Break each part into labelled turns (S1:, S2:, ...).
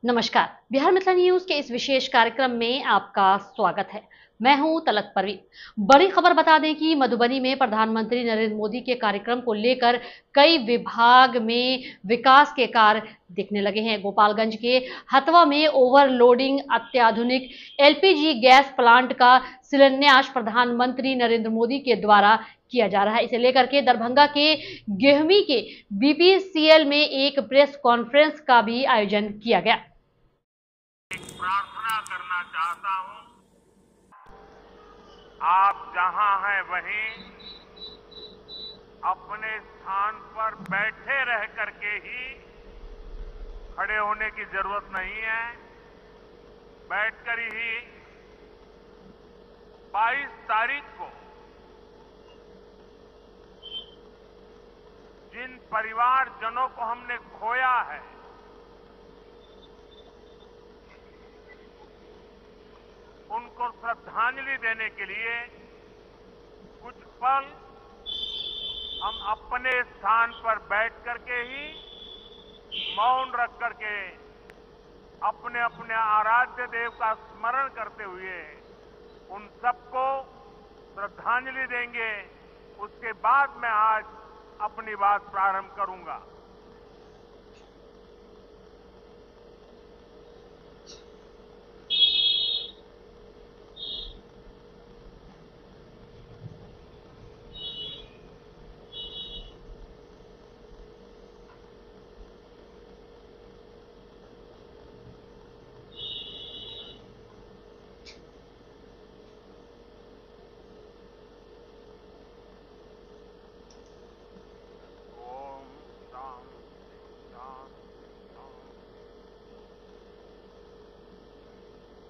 S1: नमस्कार। बिहार मिथिला न्यूज के इस विशेष कार्यक्रम में आपका स्वागत है। मैं हूं तलत परवीन। बड़ी खबर बता दें कि मधुबनी में प्रधानमंत्री नरेंद्र मोदी के कार्यक्रम को लेकर कई विभाग में विकास के कार्य दिखने लगे हैं। गोपालगंज के हथवा में ओवरलोडिंग अत्याधुनिक एलपीजी गैस प्लांट का शिलान्यास प्रधानमंत्री नरेंद्र मोदी के द्वारा किया जा रहा है। इसे लेकर के दरभंगा के गेहमी के बीपीसीएल में एक प्रेस कॉन्फ्रेंस का भी आयोजन किया गया।
S2: प्रार्थना करना चाहता हूं, आप जहां हैं वहीं अपने स्थान पर बैठे रह करके ही खड़े होने की जरूरत नहीं है। बैठकर ही 22 तारीख को जिन परिवारजनों को हमने खोया है, उनको श्रद्धांजलि देने के लिए कुछ पल हम अपने स्थान पर बैठ करके ही मौन रख करके अपने अपने आराध्य देव का स्मरण करते हुए उन सबको श्रद्धांजलि देंगे। उसके बाद मैं आज अपनी बात प्रारंभ करूंगा।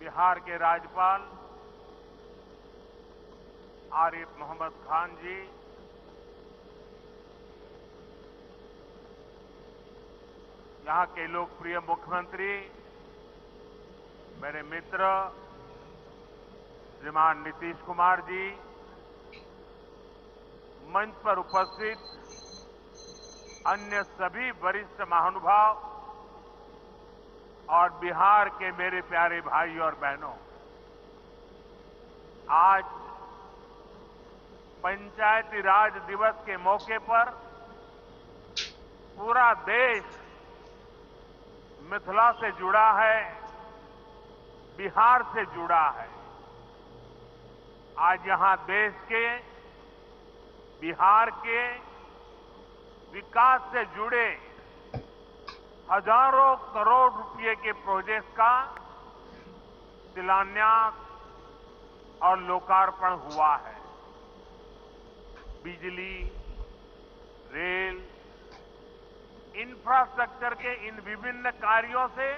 S2: बिहार के राज्यपाल आरिफ मोहम्मद खान जी, यहां के लोकप्रिय मुख्यमंत्री मेरे मित्र श्रीमान नीतीश कुमार जी, मंच पर उपस्थित अन्य सभी वरिष्ठ महानुभाव और बिहार के मेरे प्यारे भाई और बहनों, आज पंचायती राज दिवस के मौके पर पूरा देश मिथिला से जुड़ा है, बिहार से जुड़ा है। आज यहां देश के, बिहार के विकास से जुड़े हजारों करोड़ रुपए के प्रोजेक्ट का शिलान्यास और लोकार्पण हुआ है। बिजली, रेल, इंफ्रास्ट्रक्चर के इन विभिन्न कार्यों से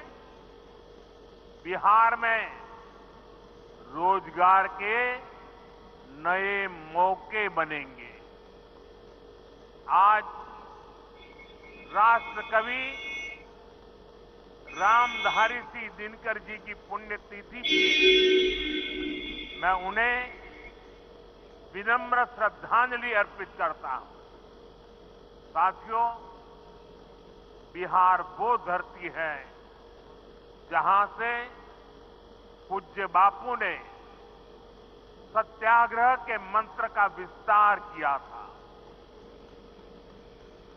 S2: बिहार में रोजगार के नए मौके बनेंगे। आज राष्ट्र कवि रामधारी सिंह दिनकर जी की पुण्यतिथि भी मैं उन्हें विनम्र श्रद्धांजलि अर्पित करता हूं। साथियों, बिहार वो धरती है जहां से पूज्य बापू ने सत्याग्रह के मंत्र का विस्तार किया था।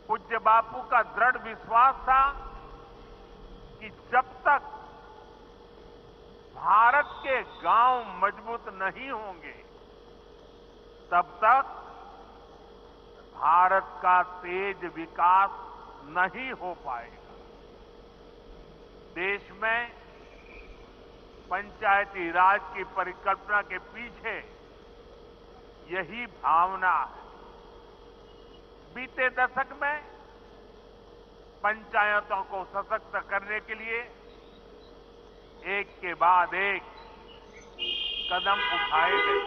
S2: पूज्य बापू का दृढ़ विश्वास था कि जब तक भारत के गांव मजबूत नहीं होंगे, तब तक भारत का तेज विकास नहीं हो पाएगा। देश में पंचायती राज की परिकल्पना के पीछे यही भावना है। बीते दशक में पंचायतों को सशक्त करने के लिए एक के बाद एक कदम उठाए गए।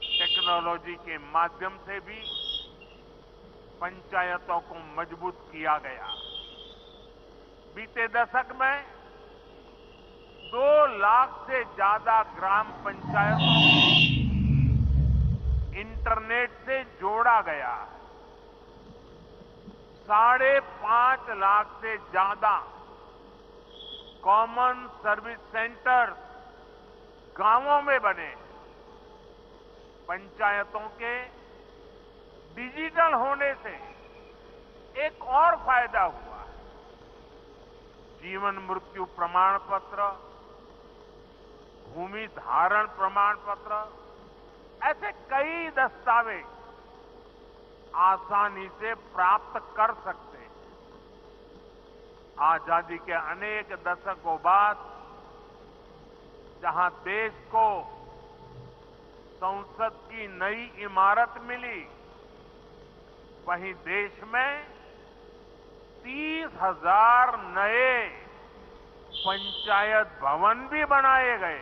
S2: टेक्नोलॉजी के माध्यम से भी पंचायतों को मजबूत किया गया। बीते दशक में 2 लाख से ज्यादा ग्राम पंचायतों को इंटरनेट से जोड़ा गया है। 5.5 लाख से ज्यादा कॉमन सर्विस सेंटर गांवों में बने, पंचायतों के डिजिटल होने से एक और फायदा हुआ है। जीवन मृत्यु प्रमाण पत्र, भूमि धारण प्रमाण पत्र, ऐसे कई दस्तावेज आसानी से प्राप्त कर सकते हैं। आजादी के अनेक दशकों बाद जहां देश को संसद की नई इमारत मिली, वहीं देश में 30,000 नए पंचायत भवन भी बनाए गए।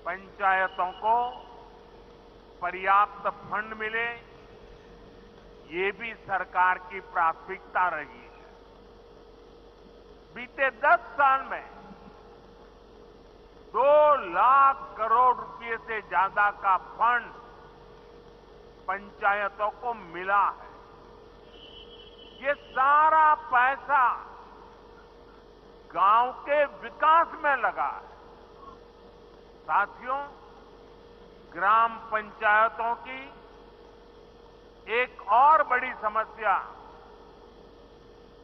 S2: पंचायतों को पर्याप्त फंड मिले, ये भी सरकार की प्राथमिकता रही है। बीते 10 साल में 2 लाख करोड़ रुपए से ज्यादा का फंड पंचायतों को मिला है। ये सारा पैसा गांव के विकास में लगा है। साथियों, ग्राम पंचायतों की एक और बड़ी समस्या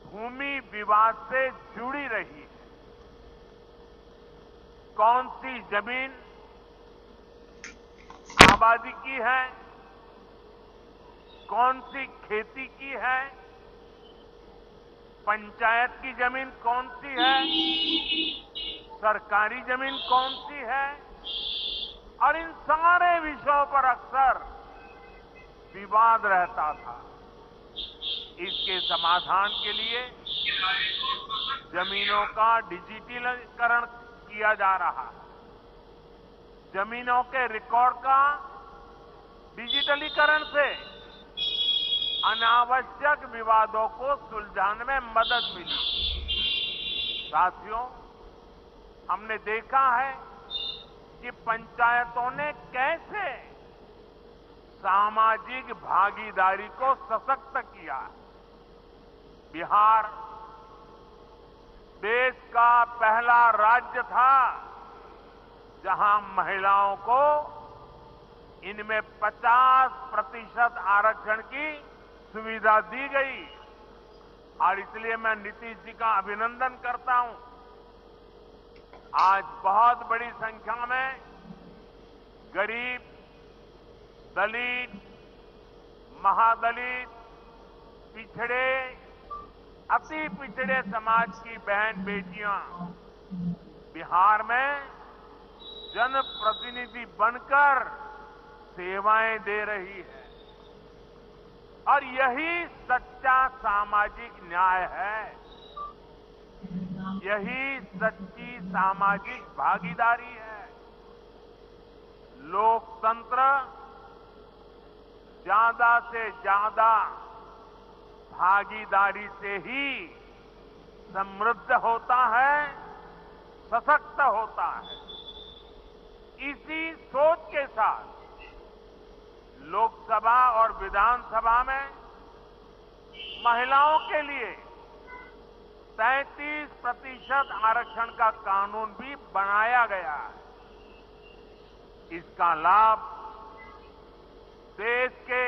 S2: भूमि विवाद से जुड़ी रही है। कौन सी जमीन आबादी की है, कौन सी खेती की है, पंचायत की जमीन कौन सी है, सरकारी जमीन कौन सी है, और इन सारे विषयों पर अक्सर विवाद रहता था। इसके समाधान के लिए जमीनों का डिजिटलीकरण किया जा रहा है। जमीनों के रिकॉर्ड का डिजिटलीकरण से अनावश्यक विवादों को सुलझाने में मदद मिली। साथियों, हमने देखा है कि पंचायतों ने कैसे सामाजिक भागीदारी को सशक्त किया। बिहार देश का पहला राज्य था जहां महिलाओं को इनमें 50% आरक्षण की सुविधा दी गई, और इसलिए मैं नीतीश जी का अभिनंदन करता हूं। आज बहुत बड़ी संख्या में गरीब, दलित, महादलित, पिछड़े, अति पिछड़े समाज की बहन बेटियां बिहार में जनप्रतिनिधि बनकर सेवाएं दे रही है, और यही सच्चा सामाजिक न्याय है। यही सच्ची सामाजिक भागीदारी है। लोकतंत्र ज्यादा से ज्यादा भागीदारी से ही समृद्ध होता है, सशक्त होता है। इसी सोच के साथ लोकसभा और विधानसभा में महिलाओं के लिए 33% आरक्षण का कानून भी बनाया गया है। इसका लाभ देश के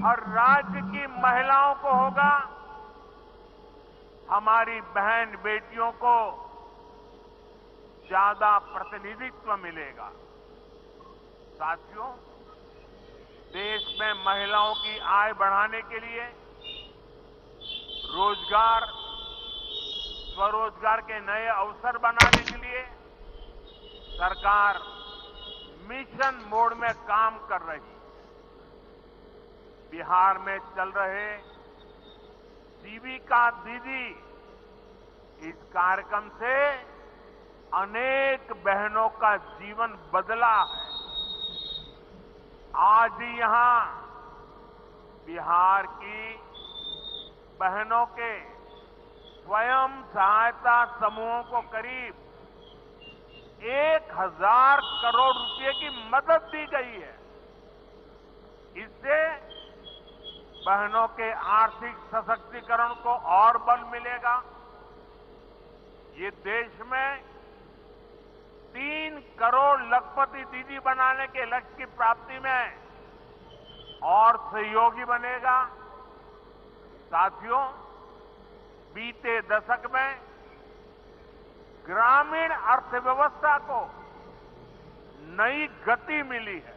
S2: हर राज्य की महिलाओं को होगा। हमारी बहन बेटियों को ज्यादा प्रतिनिधित्व मिलेगा। साथियों, देश में महिलाओं की आय बढ़ाने के लिए रोजगार, स्वरोजगार के नए अवसर बनाने के लिए सरकार मिशन मोड में काम कर रही है। बिहार में चल रहे जीविका दीदी इस कार्यक्रम से अनेक बहनों का जीवन बदला है। आज यहां बिहार की बहनों के स्वयं सहायता समूहों को करीब 1,000 करोड़ रुपए की मदद दी गई है। इससे बहनों के आर्थिक सशक्तिकरण को और बल मिलेगा। ये देश में 3 करोड़ लखपति दीदी बनाने के लक्ष्य की प्राप्ति में और सहयोगी बनेगा। साथियों, बीते दशक में ग्रामीण अर्थव्यवस्था को नई गति मिली है।